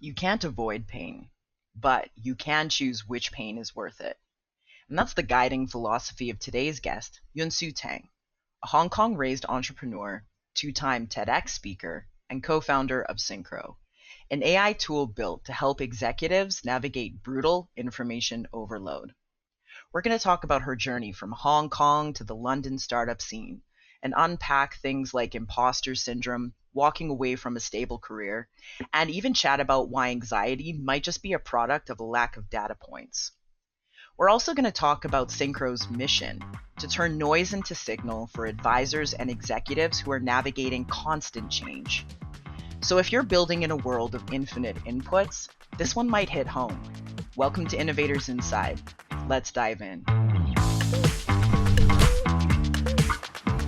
You can't avoid pain, but you can choose which pain is worth it. And that's the guiding philosophy of today's guest, Yunsu Tang, a Hong Kong raised entrepreneur, two-time TEDx speaker, and co founder of Syncro, an AI tool built to help executives navigate brutal information overload. We're going to talk about her journey from Hong Kong to the London startup scene and unpack things like imposter syndrome, walking away from a stable career, and even chat about why anxiety might just be a product of a lack of data points. We're also going to talk about Syncro's mission to turn noise into signal for advisors and executives who are navigating constant change. So if you're building in a world of infinite inputs, this one might hit home. Welcome to Innovators Inside. Let's dive in.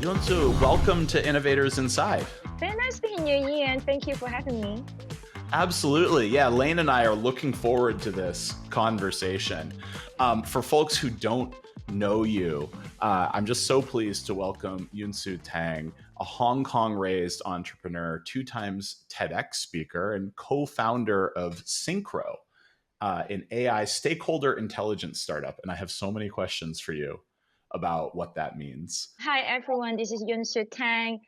Yunsu, welcome to Innovators Inside. Very nice being you, Ian. Thank you for having me. Absolutely. Yeah, Lane and I are looking forward to this conversation. For folks who don't know you, I'm just so pleased to welcome Yunsu Tang, a Hong Kong-raised entrepreneur, 2 times TEDx speaker, and co-founder of Syncro, an AI stakeholder intelligence startup. And I have so many questions for you about what that means. Hi, everyone. This is Yunsu Tang.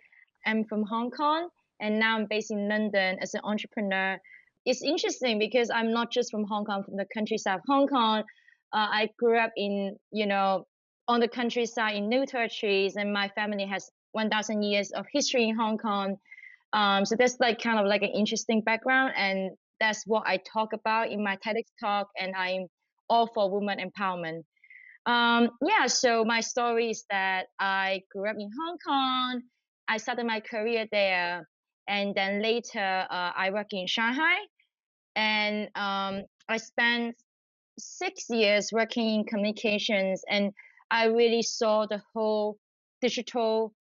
I'm from Hong Kong, and now I'm based in London as an entrepreneur. It's interesting because I'm not just from Hong Kong, from the countryside of Hong Kong. I grew up in, on the countryside in New Territories, and my family has 1,000 years of history in Hong Kong. So that's kind of like an interesting background, and that's what I talk about in my TEDx talk, and I'm all for women empowerment. So my story is that I grew up in Hong Kong. I started my career there, and then later I work in Shanghai, and I spent 6 years working in communications, and I really saw the whole digital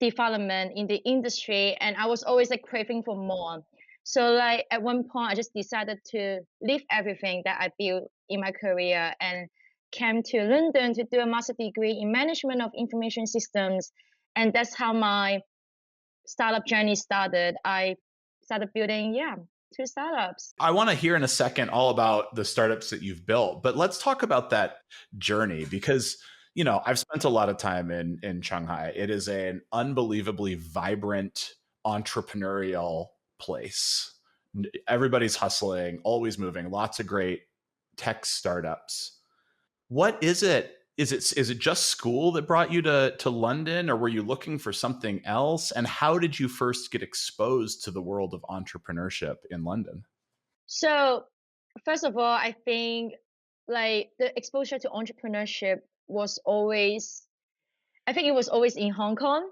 development in the industry, and I was always craving for more. So at one point, I just decided to leave everything that I built in my career and came to London to do a master degree in management of information systems, and that's how my startup journey started. I started building, 2 startups. I want to hear in a second all about the startups that you've built, but let's talk about that journey because, I've spent a lot of time in Shanghai. It is an unbelievably vibrant entrepreneurial place. Everybody's hustling, always moving, lots of great tech startups. What is it? Is it just school that brought you to London, or were you looking for something else? And how did you first get exposed to the world of entrepreneurship in London? So first of all, I think the exposure to entrepreneurship was always, I think it was always in Hong Kong.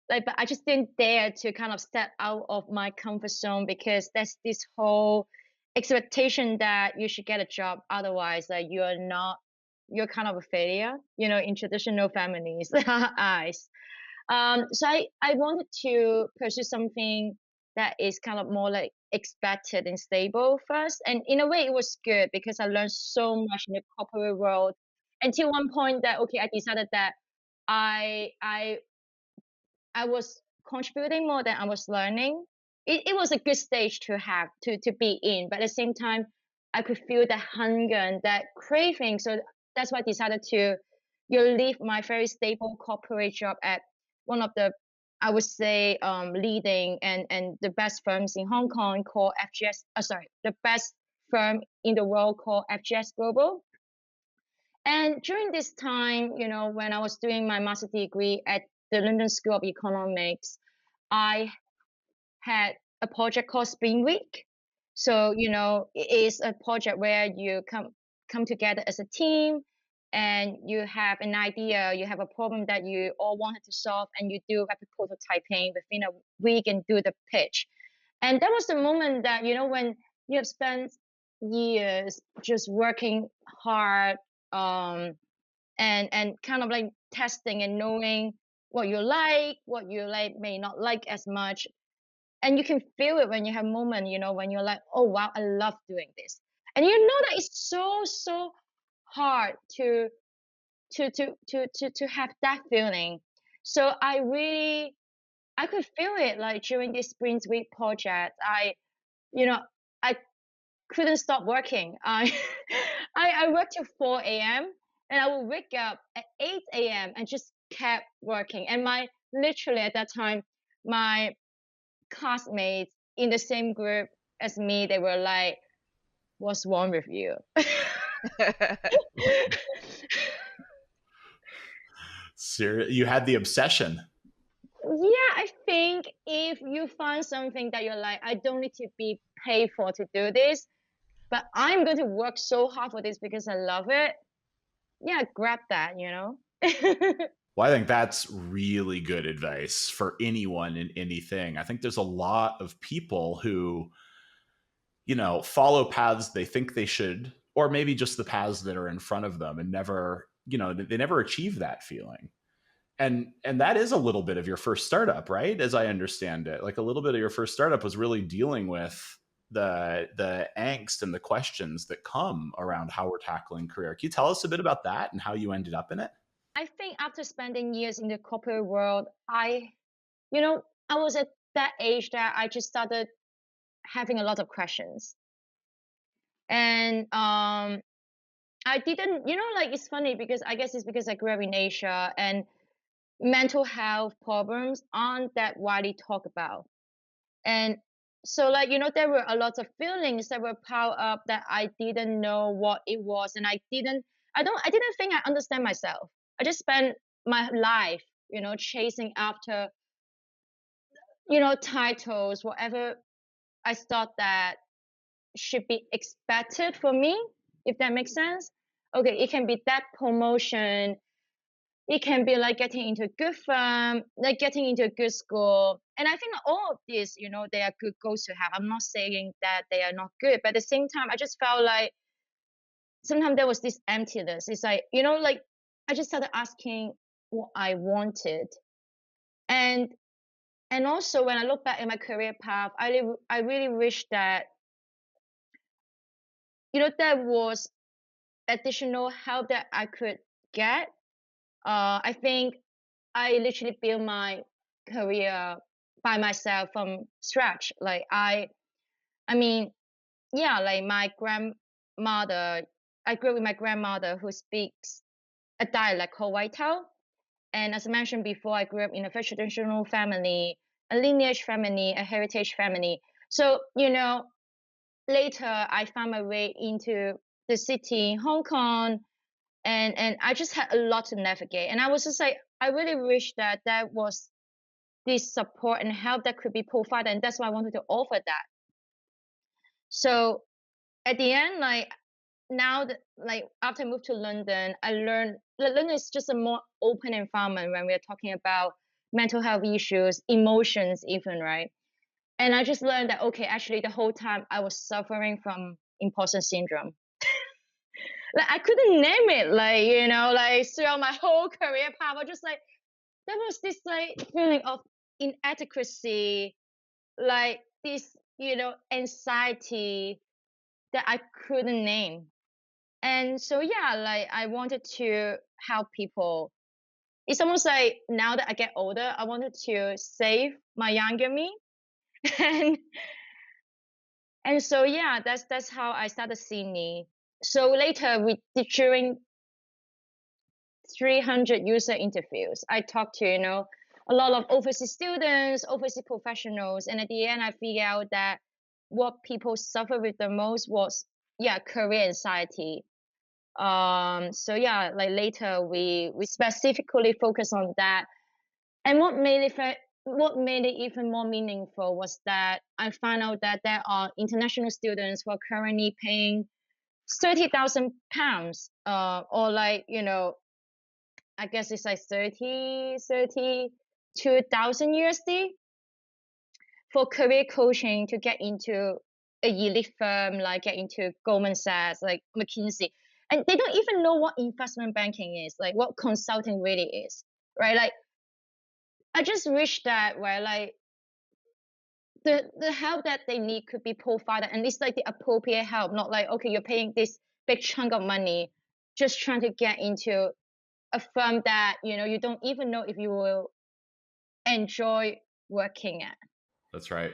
But I just didn't dare to kind of step out of my comfort zone because there's this whole expectation that you should get a job, otherwise you're kind of a failure, in traditional families eyes. So I wanted to pursue something that is kind of more expected and stable first, and in a way it was good because I learned so much in the corporate world until one point that I decided that I I I was contributing more than I was learning. It was a good stage to have to be in, but at the same time, I could feel that hunger and that craving. So that's why I decided to leave my very stable corporate job at one of the, I would say, leading and the best firms in Hong Kong called FGS. The best firm in the world called FGS Global. And during this time, when I was doing my master degree at the London School of Economics, I had a project called Spring Week. So, it is a project where you come together as a team and you have an idea, you have a problem that you all wanted to solve, and you do rapid prototyping within a week and do the pitch. And that was the moment that, when you have spent years just working hard, and kind of testing and knowing what you like may not like as much, and you can feel it when you have a moment, when you're like, oh wow, I love doing this, and that it's so hard to have that feeling. So I could feel it during this Spring Week project. You know I couldn't stop working. I worked till 4 a.m. and I would wake up at 8 a.m. and just kept working. And literally at that time, my classmates in the same group as me, they were like, "What's wrong with you?" You had the obsession. Yeah, I think if you find something that you're like, I don't need to be paid for to do this, but I'm going to work so hard for this because I love it. Yeah, grab that, you know? Well, I think that's really good advice for anyone in anything. I think there's a lot of people who, follow paths they think they should, or maybe just the paths that are in front of them, and never, they never achieve that feeling. And that is a little bit of your first startup, right? As I understand it, like a little bit of your first startup was really dealing with the angst and the questions that come around how we're tackling career. Can you tell us a bit about that and how you ended up in it? I think after spending years in the corporate world, I was at that age that I just started having a lot of questions. And I didn't, like it's funny because I guess it's because I grew up in Asia and mental health problems aren't that widely talked about. And so like, there were a lot of feelings that were piled up that I didn't know what it was. And I didn't think I understand myself. I just spent my life, chasing after, titles, whatever I thought that should be expected for me, if that makes sense. Okay, it can be that promotion, it can be like getting into a good firm, like getting into a good school. And I think all of these, they are good goals to have. I'm not saying that they are not good, but at the same time, I just felt like sometimes there was this emptiness. It's like, like I just started asking what I wanted. And also when I look back at my career path, I really wish that, there was additional help that I could get. I think I literally built my career by myself from scratch. Like I mean, yeah, like my grandmother, I grew up with my grandmother who speaks a dialect called Whitetail. And as I mentioned before, I grew up in a very traditional family, a lineage family, a heritage family. So, later I found my way into the city, Hong Kong, and I just had a lot to navigate. And I was just like, I really wish that there was this support and help that could be provided, and that's why I wanted to offer that. So at the end, like now that like after I moved to London, I learned that London is just a more open environment when we're talking about mental health issues, emotions even, right? And I just learned that okay, actually the whole time I was suffering from imposter syndrome. Like I couldn't name it, like, like throughout my whole career path, I just like there was this like feeling of inadequacy, like this, anxiety that I couldn't name. And so yeah, like I wanted to help people. It's almost like now that I get older, I wanted to save my younger me. and so yeah, that's how I started Sydney. So later we did during 300 user interviews. I talked to, a lot of overseas students, overseas professionals, and at the end, I figured out that what people suffer with the most was, yeah, career anxiety. So yeah, like later we specifically focus on that. And what made it even more meaningful was that I found out that there are international students who are currently paying £30,000, or like, I guess it's like 32,000 USD for career coaching to get into a elite firm, like get into Goldman Sachs, like McKinsey. And they don't even know what investment banking is, like what consulting really is, right? Like, I just wish that, where like the help that they need could be provided, and it's like the appropriate help, not like, okay, you're paying this big chunk of money just trying to get into a firm that, you don't even know if you will enjoy working at. That's right.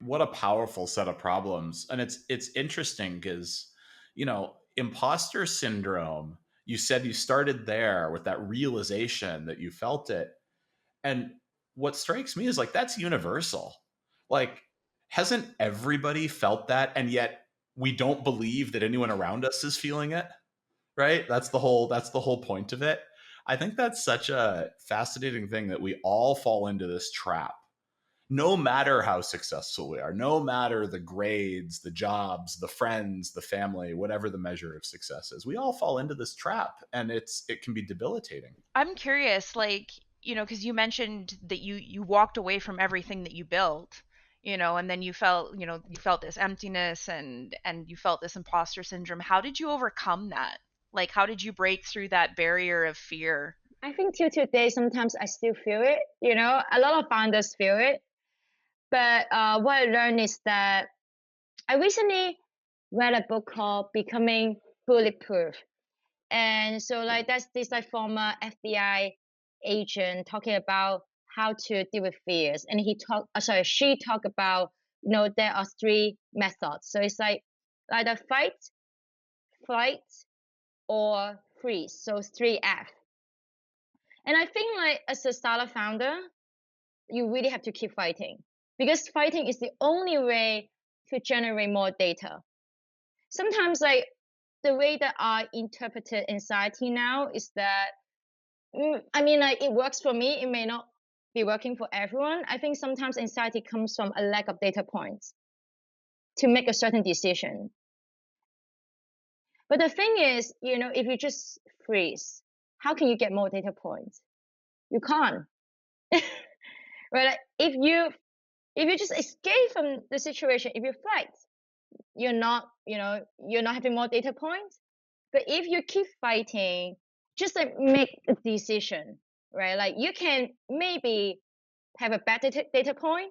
What a powerful set of problems. And it's interesting because, imposter syndrome, you said you started there with that realization that you felt it. And what strikes me is like that's universal. Like, hasn't everybody felt that? And yet we don't believe that anyone around us is feeling it, right? That's the whole point of it. I think that's such a fascinating thing that we all fall into this trap, no matter how successful we are, no matter the grades, the jobs, the friends, the family, whatever the measure of success is. We all fall into this trap, and it can be debilitating. I'm curious, like, because you mentioned that you walked away from everything that you built, and then you felt this emptiness and you felt this imposter syndrome. How did you overcome that? Like, how did you break through that barrier of fear? I think till today, sometimes I still feel it. A lot of founders feel it. But what I learned is that I recently read a book called Becoming Bulletproof. And so like that's this like former FBI agent talking about how to deal with fears. And she talked about, there are three methods. So it's like either fight, flight, or freeze. So it's 3F. And I think like as a startup founder, you really have to keep fighting, because fighting is the only way to generate more data. Sometimes like the way that I interpreted anxiety now is that, I mean, like it works for me. It may not be working for everyone. I think sometimes anxiety comes from a lack of data points to make a certain decision. But the thing is, if you just freeze, how can you get more data points? You can't. Right? Like if you just escape from the situation, if you fight, you're not having more data points. But if you keep fighting, just like make a decision, right? Like you can maybe have a better data point.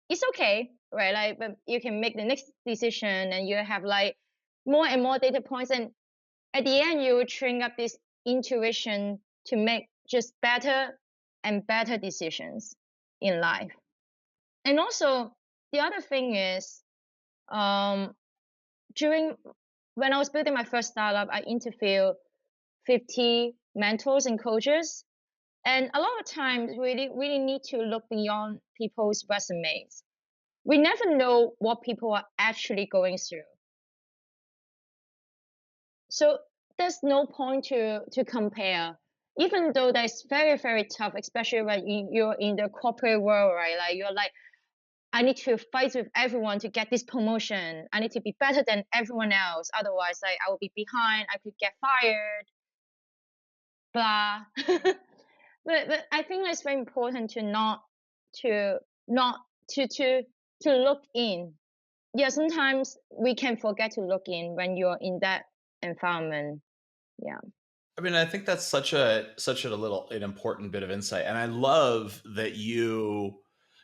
It's okay, right? Like, but you can make the next decision and you have like more and more data points. And at the end, you will train up this intuition to make just better and better decisions in life. And also, the other thing is, during when I was building my first startup, I interviewed 50 mentors and coaches. And a lot of times, we really need to look beyond people's resumes. We never know what people are actually going through. So there's no point to compare, even though that's very, very tough, especially when you're in the corporate world, right? Like you're like, I need to fight with everyone to get this promotion. I need to be better than everyone else. Otherwise, like I will be behind. I could get fired. Blah. but I think it's very important to not to look in. Yeah, sometimes we can forget to look in when you're in that environment. Yeah. I mean, I think that's an important bit of insight. And I love that you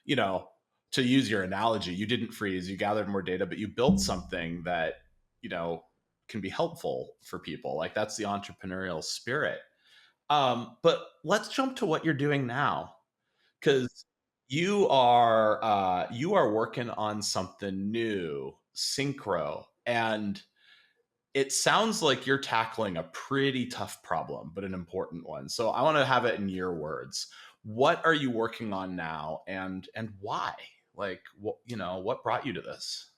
know, to use your analogy, you didn't freeze, you gathered more data, but you built something that, you know, can be helpful for people. Like that's the entrepreneurial spirit. But let's jump to what you're doing now, because you are working on something new, Syncro, and it sounds like you're tackling a pretty tough problem, but an important one. So I want to have it in your words. What are you working on now, and why? Like, what brought you to this?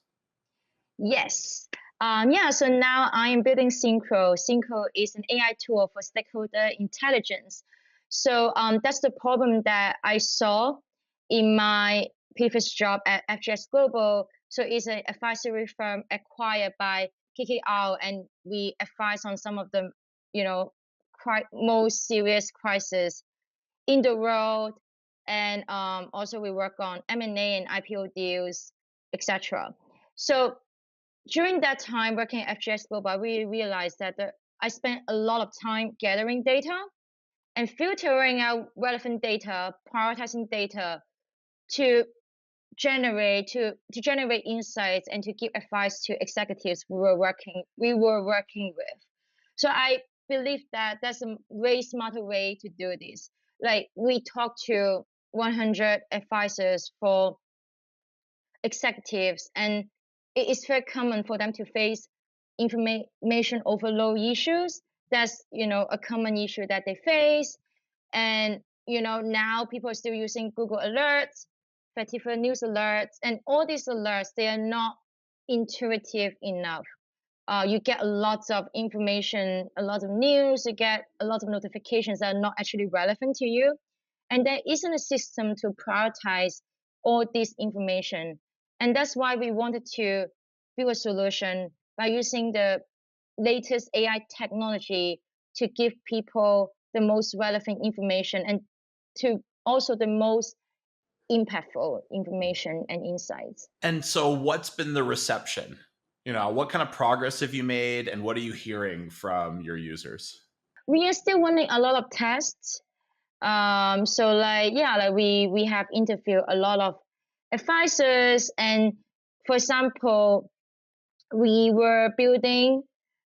Yes. Yeah, so now I'm building Syncro. Syncro is an AI tool for stakeholder intelligence. So that's the problem that I saw in my previous job at FGS Global. So it's an advisory firm acquired by KKR, and we advise on some of the, most serious crises in the world. And also we work on M&A and IPO deals, etc. So during that time working at FGS Global, we realized that I spent a lot of time gathering data and filtering out relevant data, prioritizing data to generate insights and to give advice to executives we were working with. So I believe that that's a way smarter way to do this. Like we talked to 100 advisors for executives, and it is very common for them to face information overload issues. That's a common issue that they face. And now people are still using Google Alerts, particular news alerts, and all these alerts, they are not intuitive enough. You get a lot of information, a lot of news, you get a lot of notifications that are not actually relevant to you. And there isn't a system to prioritize all this information. And that's why we wanted to build a solution by using the latest AI technology to give people the most relevant information and to also the most impactful information and insights. And so what's been the reception? What kind of progress have you made, and what are you hearing from your users? We are still running a lot of tests. So we have interviewed a lot of advisors, and for example, we were building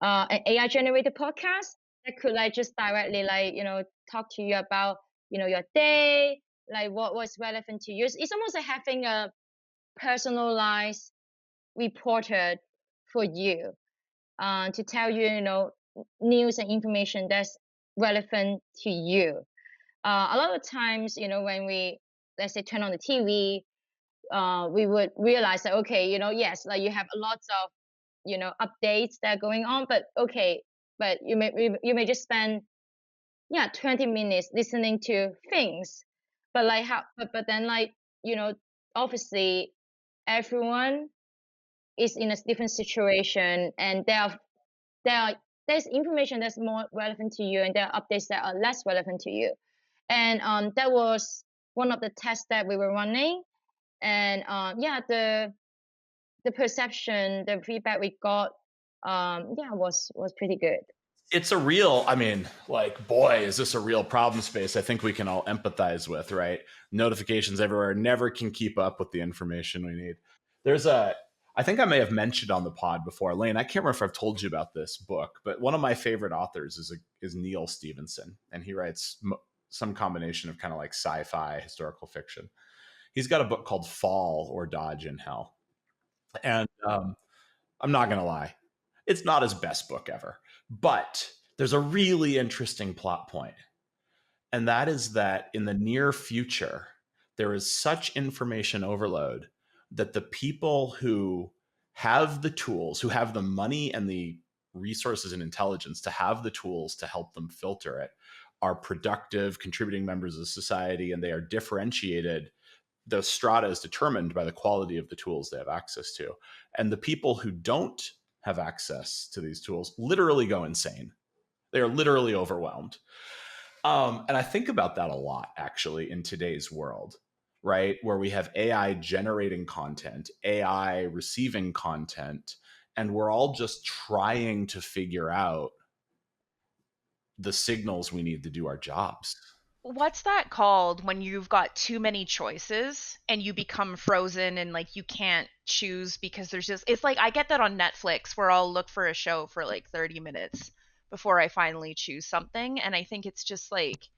an AI generated podcast that could just directly talk to you about your day, like what was relevant to you. It's almost like having a personalized reporter for you to tell you news and information that's relevant to you. A lot of times, when we, let's say, turn on the TV, we would realize that, okay, yes, like you have a lot of, updates that are going on, but okay, but you may just spend, 20 minutes listening to things, but then obviously everyone is in a different situation, and there's information that's more relevant to you, and there are updates that are less relevant to you. And that was one of the tests that we were running. And the perception, the feedback we got, was pretty good. It's a real, boy, is this a real problem space I think we can all empathize with, right? Notifications everywhere, never can keep up with the information we need. I think I may have mentioned on the pod before, Lane, I can't remember if I've told you about this book, but one of my favorite authors is Neil Stephenson, and he writes some combination of kind of like sci-fi, historical fiction. He's got a book called Fall or Dodge in Hell. And I'm not going to lie, it's not his best book ever, but there's a really interesting plot point. And that is that in the near future, there is such information overload that the people who have the tools, who have the money and the resources and intelligence to have the tools to help them filter it, are productive, contributing members of society, and they are differentiated. The strata is determined by the quality of the tools they have access to. And the people who don't have access to these tools literally go insane. They are literally overwhelmed. And I think about that a lot, actually, in today's world, right? Where we have AI generating content, AI receiving content, and we're all just trying to figure out the signals we need to do our jobs. What's that called when you've got too many choices and you become frozen and like you can't choose because it's like I get that on Netflix where I'll look for a show for like 30 minutes before I finally choose something, and I think it's just like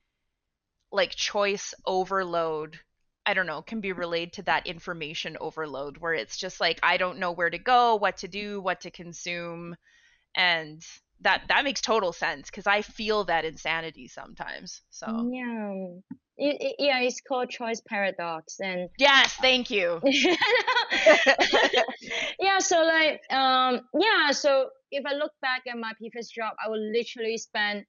choice overload. I don't know, can be related to that information overload where it's just like I don't know where to go, what to do, what to consume, and that makes total sense because I feel that insanity sometimes. So it's called choice paradox. And yes, thank you. So if I look back at my previous job, I would literally spend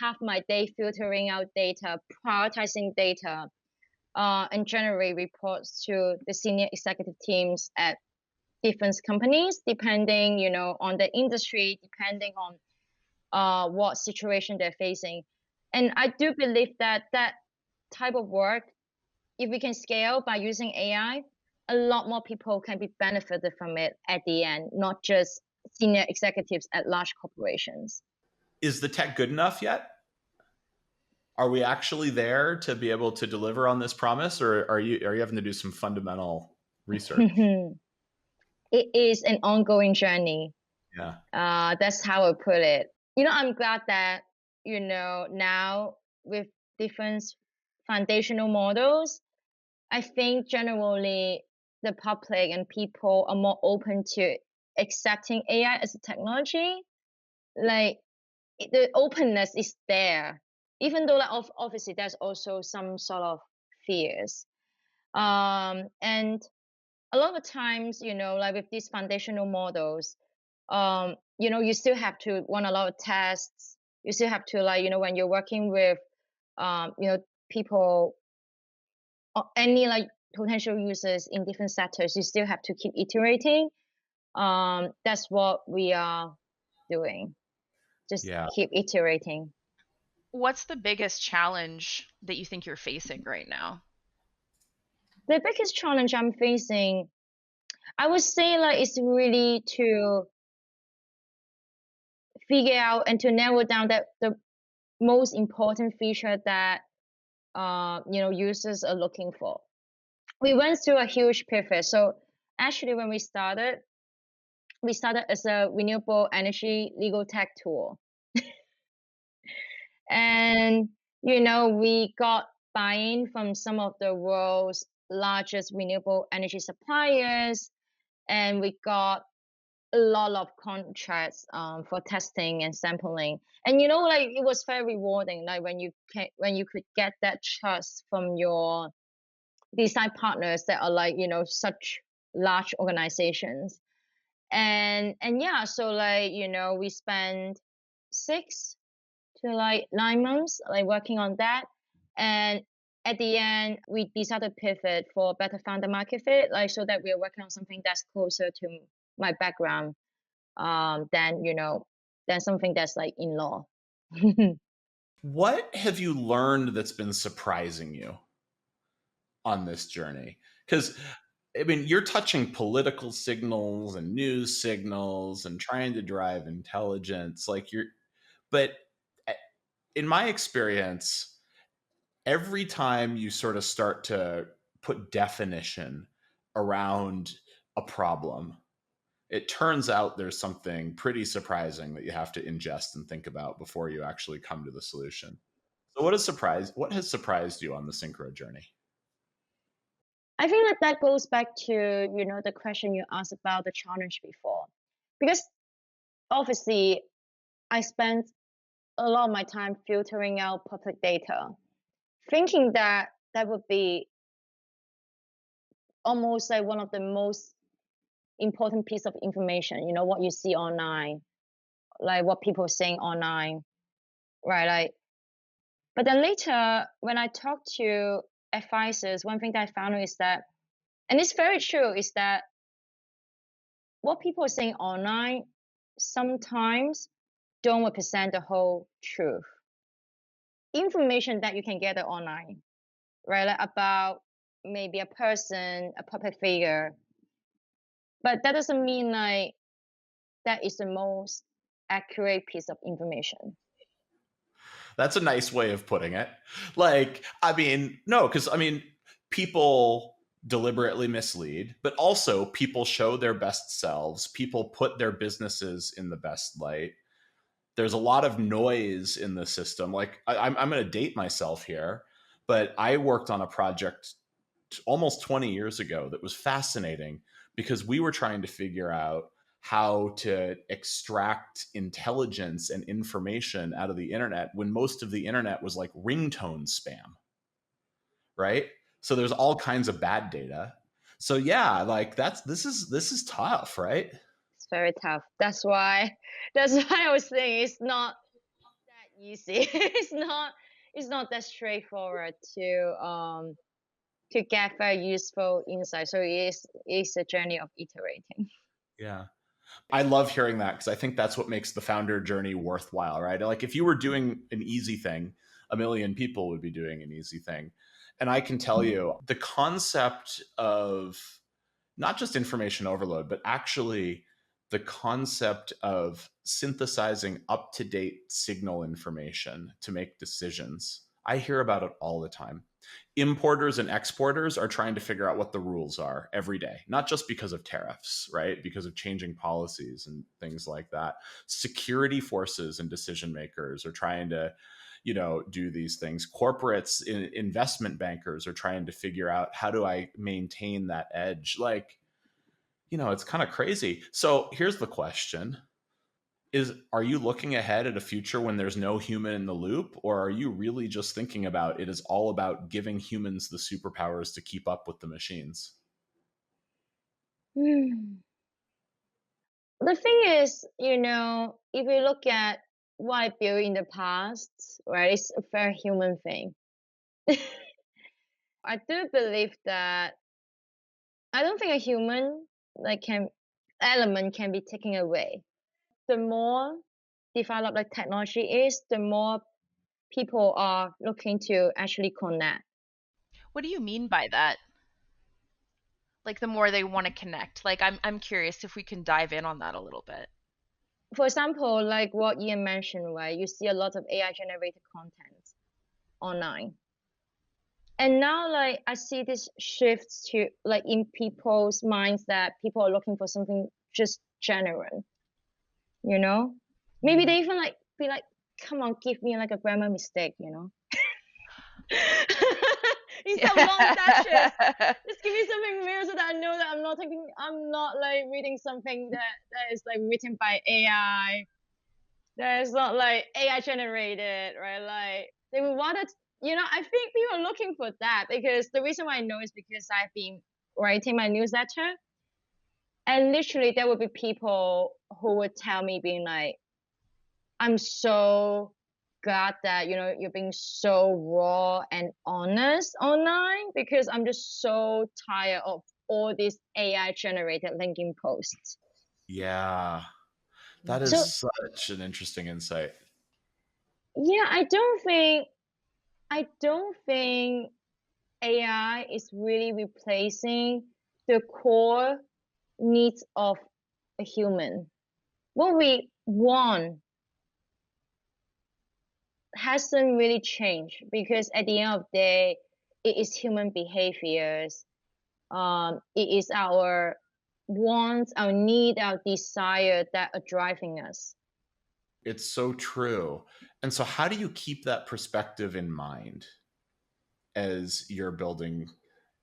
half my day filtering out data, prioritizing data, and generate reports to the senior executive teams at different companies, depending on the industry, depending on what situation they're facing. And I do believe that type of work, if we can scale by using AI, a lot more people can be benefited from it at the end, not just senior executives at large corporations. Is the tech good enough yet? Are we actually there to be able to deliver on this promise, or are you having to do some fundamental research? It is an ongoing journey. Yeah. That's how I put it. I'm glad that, now with different foundational models, I think generally the public and people are more open to accepting AI as a technology, like the openness is there, even though like obviously there's also some sort of fears. And a lot of times, like with these foundational models, you still have to run a lot of tests. You still have to, like, when you're working with, people or any like potential users in different sectors, you still have to keep iterating. That's what we are doing. Just Yeah. keep iterating. What's the biggest challenge that you think you're facing right now? The biggest challenge I'm facing, I would say, like, it's really to figure out and to narrow down that the most important feature that users are looking for. We went through a huge pivot. So actually, when we started as a renewable energy legal tech tool, and we got buy-in from some of the world's largest renewable energy suppliers, and we got a lot of contracts for testing and sampling. And like, it was very rewarding, like when you could get that trust from your design partners that are like such large organizations. And yeah, so like we spent 6 to 9 months like working on that. And at the end, we decided to pivot for better founder market fit, like so that we are working on something that's closer to my background, than something that's like in law. What have you learned that's been surprising you on this journey? Because I mean, you're touching political signals and news signals and trying to drive intelligence. But eh, in my experience, every time you sort of start to put definition around a problem, it turns out there's something pretty surprising that you have to ingest and think about before you actually come to the solution. So what has surprised you on the synchro journey? I think that goes back to the question you asked about the challenge before, because obviously I spent a lot of my time filtering out public data, thinking that that would be almost like one of the most important piece of information, what you see online, like what people are saying online, right? Like, but then later when I talked to advisors, one thing that I found is that, and it's very true, is that what people are saying online sometimes don't represent the whole truth. Information that you can gather online, right? Like about maybe a person, a public figure, but that doesn't mean like that is the most accurate piece of information. That's a nice way of putting it. Like, I mean, no, because I mean, people deliberately mislead, but also people show their best selves. People put their businesses in the best light. There's a lot of noise in the system. Like, I'm going to date myself here, but I worked on a project almost 20 years ago that was fascinating because we were trying to figure out how to extract intelligence and information out of the internet when most of the internet was like ringtone spam, right? So there's all kinds of bad data. So yeah, like this is tough, right? It's very tough. That's why I was saying it's not that easy. It's not that straightforward to get very useful insight. So it's a journey of iterating. Yeah. I love hearing that because I think that's what makes the founder journey worthwhile, right? Like if you were doing an easy thing, a million people would be doing an easy thing. And I can tell you the concept of not just information overload, but actually the concept of synthesizing up to date signal information to make decisions. I hear about it all the time. Importers and exporters are trying to figure out what the rules are every day, not just because of tariffs, right? Because of changing policies and things like that. Security forces and decision makers are trying to, do these things. Corporates, investment bankers are trying to figure out, how do I maintain that edge? Like, it's kind of crazy. So here's the question: are you looking ahead at a future when there's no human in the loop, or are you really just thinking about it is all about giving humans the superpowers to keep up with the machines? The thing is, if you look at what I built in the past, right, it's a very human thing. I do believe that I don't think a human element can be taken away. The more developed like technology is, the more people are looking to actually connect. What do you mean by that? Like the more they want to connect. Like I'm curious if we can dive in on that a little bit. For example, like what Ian mentioned, right? You see a lot of AI generated content online. And now like I see this shift to like in people's minds that people are looking for something just genuine, you know? Maybe they even like be like, come on, give me like a grammar mistake, Instead of long dashes, just give me something real so that I know that I'm not like reading something that is like written by AI. That is not like AI generated, right? Like they would want it, I think people are looking for that, because the reason why I know is because I've been writing my newsletter, and literally there would be people who would tell me being like, I'm so glad that you're being so raw and honest online, because I'm just so tired of all these AI generated LinkedIn posts. Yeah, that So is such an interesting insight. yeah, I don't think AI is really replacing the core needs of a human. What we want hasn't really changed, because at the end of the day, it is human behaviors. It is our wants, our need, our desire that are driving us. It's so true. And so how do you keep that perspective in mind as you're building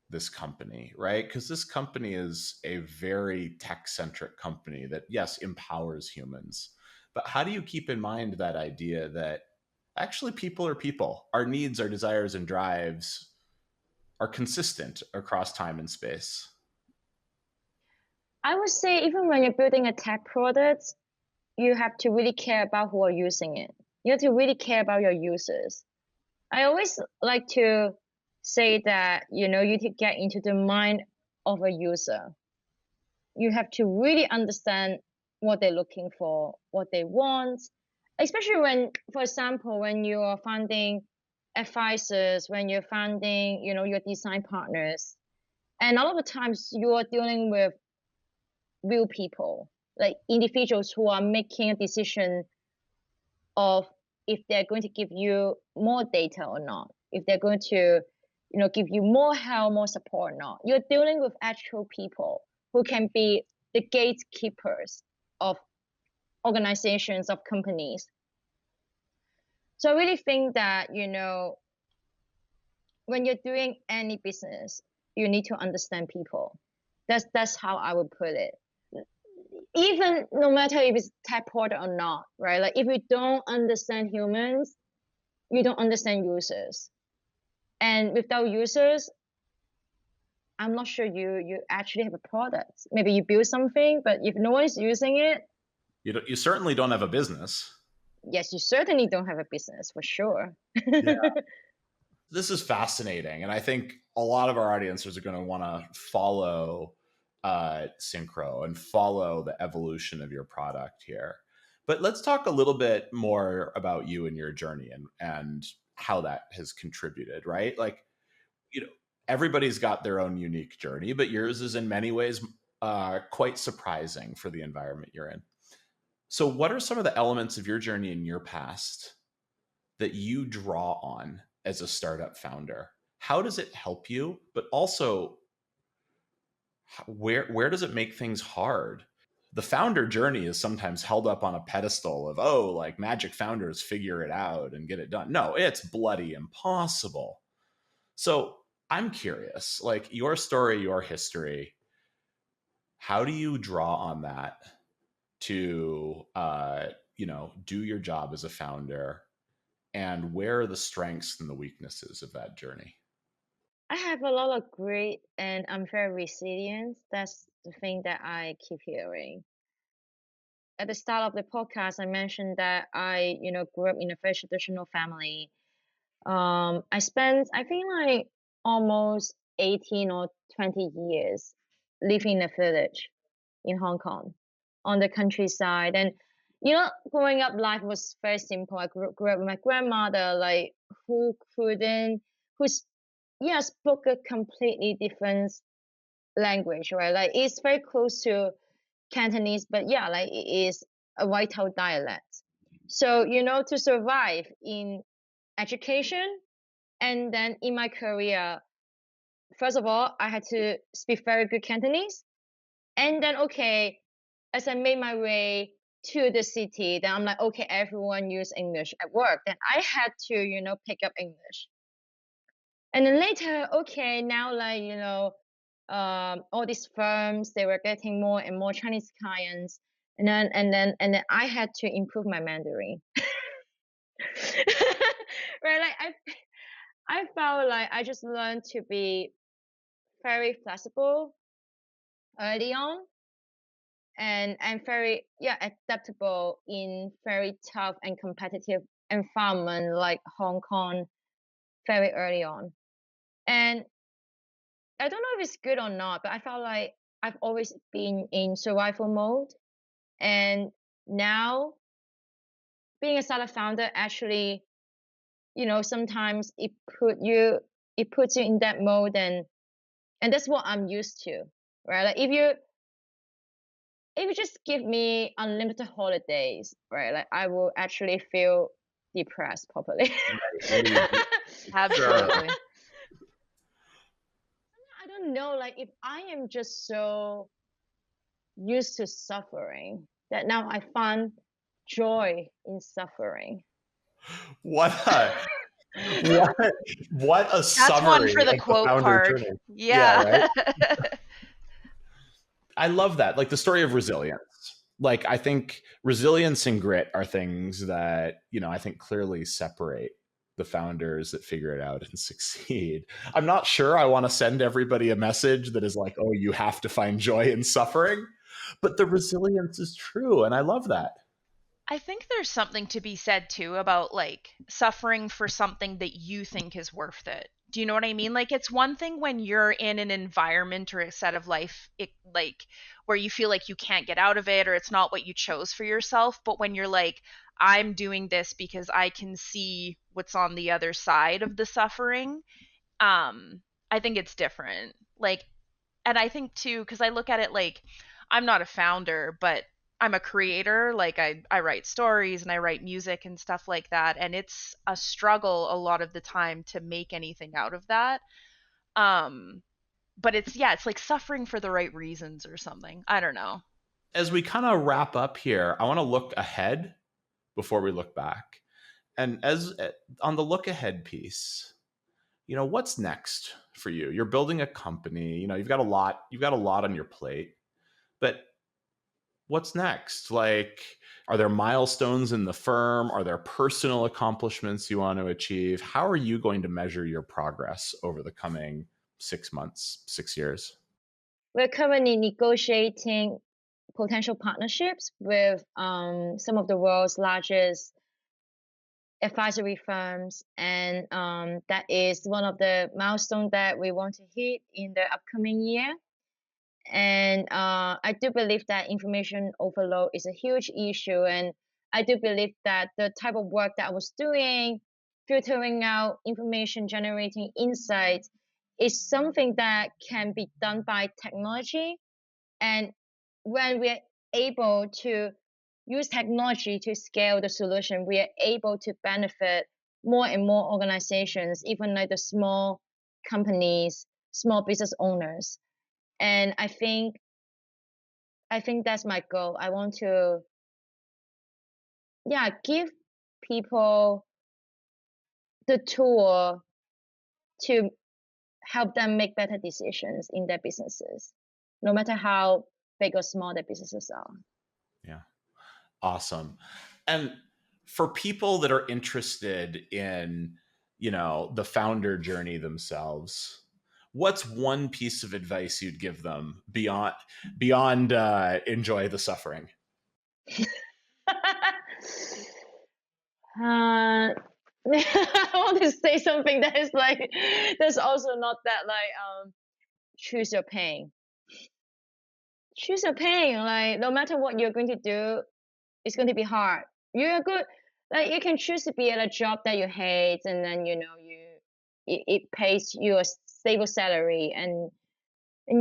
this company, right? Because this company is a very tech-centric company that, yes, empowers humans. But how do you keep in mind that idea that actually people are people? Our needs, our desires, and drives are consistent across time and space. I would say even when you're building a tech product, you have to really care about who are using it. You have to really care about your users. I always like to say that, you need to get into the mind of a user. You have to really understand what they're looking for, what they want, especially when, for example, when you are finding advisors, when you're finding, your design partners. And a lot of the times you are dealing with real people, like individuals who are making a decision of if they're going to give you more data or not, if they're going to, give you more help, more support or not. You're dealing with actual people who can be the gatekeepers of organizations, of companies. So I really think that, when you're doing any business, you need to understand people. That's how I would put it. Even no matter if it's tech product or not, right? Like if you don't understand humans, you don't understand users. And without users, I'm not sure you actually have a product. Maybe you build something, but if no one is using it, You certainly don't have a business. yes, you certainly don't have a business for sure. Yeah. This is fascinating. And I think a lot of our audiences are going to want to follow Syncro and follow the evolution of your product here. But let's talk a little bit more about you and your journey and how that has contributed, right? Like, everybody's got their own unique journey, but yours is in many ways quite surprising for the environment you're in. So, what are some of the elements of your journey in your past that you draw on as a startup founder? How does it help you? But also, where does it make things hard? the founder journey is sometimes held up on a pedestal of, oh, like magic founders figure it out and get it done. No, it's bloody impossible. So I'm curious, like your story, your history, how do you draw on that to, do your job as a founder? And where are the strengths and the weaknesses of that journey? I have a lot of grit and I'm very resilient. That's the thing that I keep hearing. At the start of the podcast, I mentioned that I, grew up in a very traditional family. I spent, I think, like almost 18 or 20 years living in a village in Hong Kong on the countryside. And, growing up, life was very simple. I grew up with my grandmother, like, who couldn't, who's, yeah, spoke a completely different language, right? Like, it's very close to Cantonese, but yeah, like, it is a vital dialect. So, to survive in education and then in my career, first of all, I had to speak very good Cantonese. And then, okay, as I made my way to the city, then I'm like, okay, everyone use English at work. Then I had to, pick up English. And then later, okay, now like, all these firms, they were getting more and more Chinese clients. And then I had to improve my Mandarin. Right? Like I felt like I just learned to be very flexible early on and very adaptable in very tough and competitive environment like Hong Kong very early on. And I don't know if it's good or not, but I felt like I've always been in survival mode. And now being a startup founder actually, sometimes it puts you in that mode and that's what I'm used to, right? Like if you just give me unlimited holidays, right? Like I will actually feel depressed properly. Absolutely. I don't know, like if I am just so used to suffering that now I find joy in suffering. What a what a That's summary one for the of quote founder card. journey. Yeah. Right. I love that. Like the story of resilience. Like I think resilience and grit are things that, I think clearly separate the founders that figure it out and succeed. I'm not sure I want to send everybody a message that is like, oh, you have to find joy in suffering, but the resilience is true. And I love that. I think there's something to be said too about like suffering for something that you think is worth it. Do you know what I mean? Like it's one thing when you're in an environment or a set of life like where you feel like you can't get out of it or it's not what you chose for yourself, but when you're like I'm doing this because I can see what's on the other side of the suffering, I think it's different. Like and I think too cuz I look at it like I'm not a founder, but I'm a creator. Like I write stories and I write music and stuff like that. And it's a struggle a lot of the time to make anything out of that. Um, but it's like suffering for the right reasons or something. I don't know. As we kind of wrap up here, I want to look ahead before we look back. And as on the look ahead piece, what's next for you? You're building a company, you've got a lot on your plate. But what's next? Like, are there milestones in the firm? Are there personal accomplishments you want to achieve? How are you going to measure your progress over the coming 6 months, 6 years? We're currently negotiating potential partnerships with some of the world's largest advisory firms, and that is one of the milestones that we want to hit in the upcoming year. And I do believe that information overload is a huge issue, and I do believe that the type of work that I was doing, filtering out information, generating insights, is something that can be done by technology. And when we're able to use technology to scale the solution, we are able to benefit more and more organizations, even like the small companies, small business owners. And I think I think that's my goal. I want to, yeah, give people the tool to help them make better decisions in their businesses, no matter how big or small their businesses are. Yeah. Awesome. And for people that are interested in, the founder journey themselves, what's one piece of advice you'd give them beyond enjoy the suffering? I want to say something that is like, that's also not that like, choose your pain. Choose your pain. Like, no matter what you're going to do, it's going to be hard. You're good. Like, you can choose to be at a job that you hate, and then it pays you a stable salary, and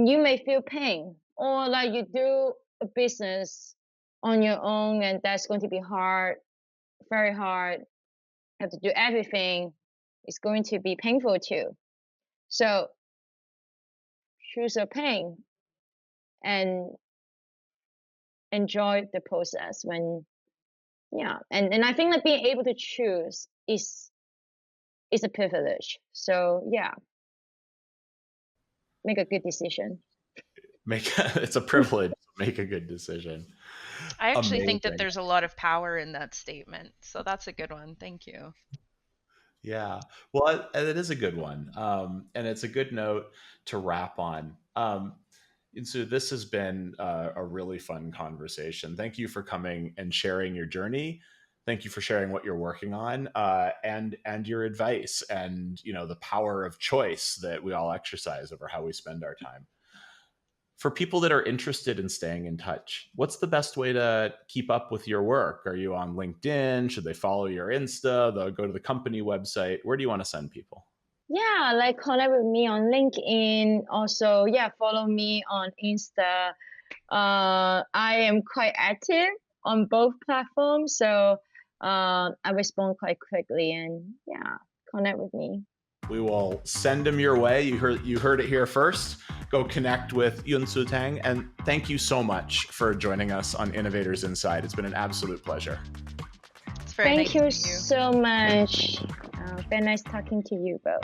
you may feel pain, or like you do a business on your own, and that's going to be hard, very hard. Have to do everything. It's going to be painful too. So choose your pain and enjoy the process when, yeah. And I think that being able to choose is a privilege. So yeah, make a good decision. It's a privilege to make a good decision. I actually think that Amazing. there's a lot of power in that statement. So that's a good one. Thank you. Yeah. Well, it is a good one. And it's a good note to wrap on. And so this has been a really fun conversation. Thank you for coming and sharing your journey. Thank you for sharing what you're working on, and your advice, and the power of choice that we all exercise over how we spend our time. For people that are interested in staying in touch, what's the best way to keep up with your work? Are you on LinkedIn? Should they follow your Insta? They'll go to the company website. Where do you want to send people? Yeah, like connect with me on LinkedIn. Also, yeah, follow me on Insta. I am quite active on both platforms, so I respond quite quickly, and yeah, connect with me. We will send them your way. You heard it here first. Go connect with Yunsu Tang, and thank you so much for joining us on Innovators Inside. It's been an absolute pleasure. It's very Thank nice you to meet you so much. Very nice talking to you both.